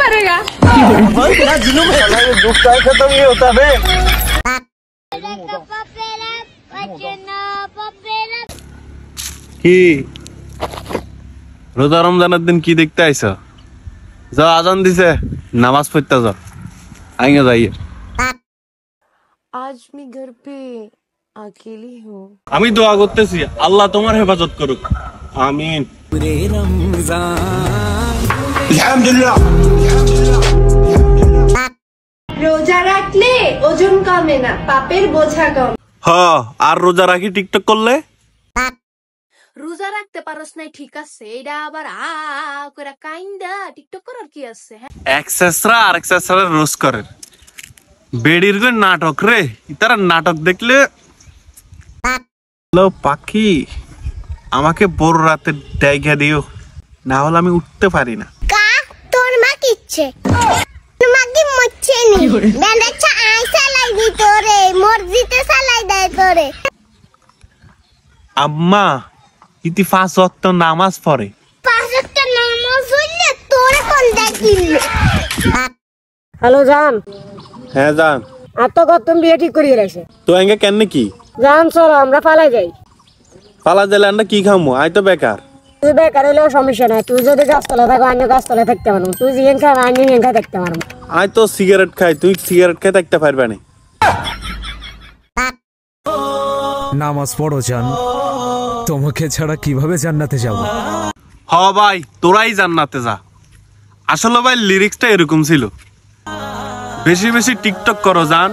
करेगा दुख का खत्म ये होता है কি রোজা রমজানের দিন কি দেখতে আইছো যা আজান দিছে নামাজ পড়তে যাও আইগে যাইয়ে आज मैं घर पे अकेली हूँ আমি দোয়া করতেছি আল্লাহ তোমার হেফাজত করুক আমিন আলহামদুলিল্লাহ रोजा रखले ओजन कमे ना पापेर बोझा कम হ্যাঁ আর রোজা রাখি টিকটক করলে রোজা রাখতে পারস নাই ঠিক আছে এটা আবার করে কাইন্দা টিকটক করার কি আছে এক্সেসরা আর এক্সেসরা রোজ করে বেডির গো নাটক রে ইতারা নাটক দেখলে হ্যালো পাখি আমাকে বড় রাতে ডাইগা দিও না হলে আমি উঠতে পারি না কা তোর মা কিচ্ছে তোমাকে মচ্ছে নি বেন্ডাচ্ছা আই চালাই দি তোরে মসজিদে চালাই দেয় তোরে আম্মা ইতি 5 ওয়াক্ত নামাজ পড়ে 5 ওয়াক্ত নামাজ হইলে তোরে কোন দেখিল হ্যালো জান হ্যাঁ জান আর তো কত তুমি বিয়ে ঠিক করিয়ে রাখছে তো এঙ্গে কেন কি জান চলো আমরা পালাই যাই পালা দিলে আমরা কি খামু আই তো বেকার তুই বেকার হইলেও সমস্যা নাই তুই যদি গাছতলা থাকো আমি গাছতলা থাকতে পারবো তুই জিয়েন খা আমি জিয়েন খা থাকতে পারবো আই তো সিগারেট খাই তুই সিগারেট খাই থাকতে পারবে না নামাজ পড়ো জান তোমাকে ছাড়া কিভাবে জান্নাতে যাব হ ভাই তোরাই জান্নাতে যা আসলে ভাই লিরিক্সটা এরকম ছিল বেশি বেশি টিকটক করো জান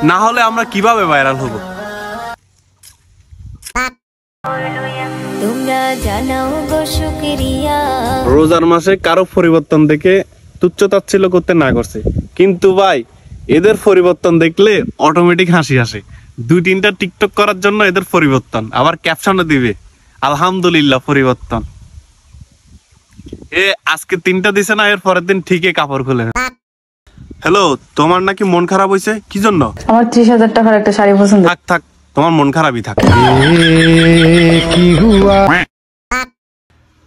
না হলে আমরা কিভাবে ভাইরাল হব তোমরা জানাও গো শুকরিয়া রোজার মাসে কারো পরিবর্তন দেখে তুচ্ছ-তাচ্ছিল্য করতে না করছে কিন্তু ভাই এদের পরিবর্তন দেখলে অটোমেটিক হাসি আসে 2-3টা টিকটক করার জন্য এদের পরিবর্তন আবার ক্যাপশনও দিবে আলহামদুলিল্লাহ পরিবর্তন আজকে 3টা দিছে না এর পরের দিন ঠিকই কাপড় খুলে হ্যালো তোমার নাকি মন খারাপ হইছে কি জন্য আমার 30,000 টাকার একটা শাড়ি পছন্দ থাক থাক তোমার মন খারাপই থাক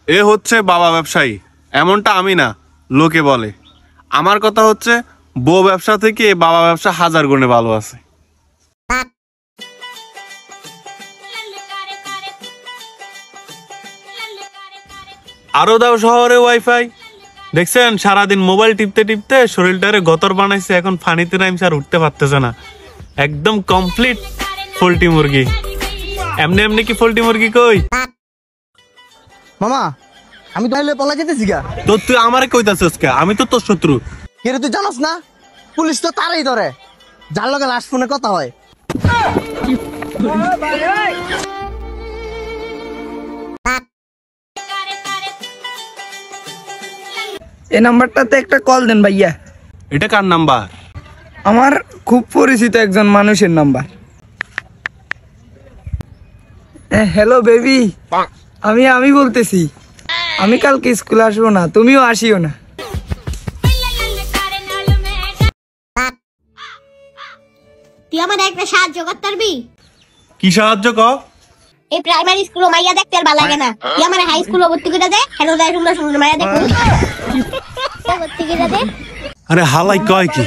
এ হচ্ছে বাবা ব্যবসায়ী এমনটা আমি না লোকে বলে আমার কথা হচ্ছে বউ ব্যবসা থেকে বাবা ব্যবসা 1000 গুণে ভালো আছে আরো দাও শহরে ওয়াইফাই দেখছেন সারাদিন মোবাইল টিপতে টিপতে শরীরটারে গতর বানাইছে এখন ফানিতে নামছে আর উঠতে পারতেছে না একদম কমপ্লিট পোল্ট্রি মুরগি এমনি এমনি কি পোল্ট্রি মুরগি কই মামা আমি তাহলে পলা যেতেছি গা তো তুই আমারে কইতাছস কে আমি তো তোর শত্রু কে রে তুই জানোস না পুলিশ তো তারই ধরে যার লগে লাস্ট ফোনে কথা হয় এই নাম্বারটাতে একটা কল দেন ভাইয়া এটা কার নাম্বার আমার খুব পরিচিত একজন মানুষের নাম্বার হ্যালো বেবি আমি বলতেছি আমি কালকে স্কুলে আসবো না তুমিও আসিও না তুই আমার একটা সাহায্য করতে পারবি কি সাহায্য কর এই প্রাইমারি স্কুল মাইয়া দেখতে আর ভালো লাগে না তুই আমার হাই স্কুলে ভর্তি করে দে হেলো দাই তোমরা শুনলে মাইয়া দেখো ভর্তি করে দে আরে হালাই কয় কি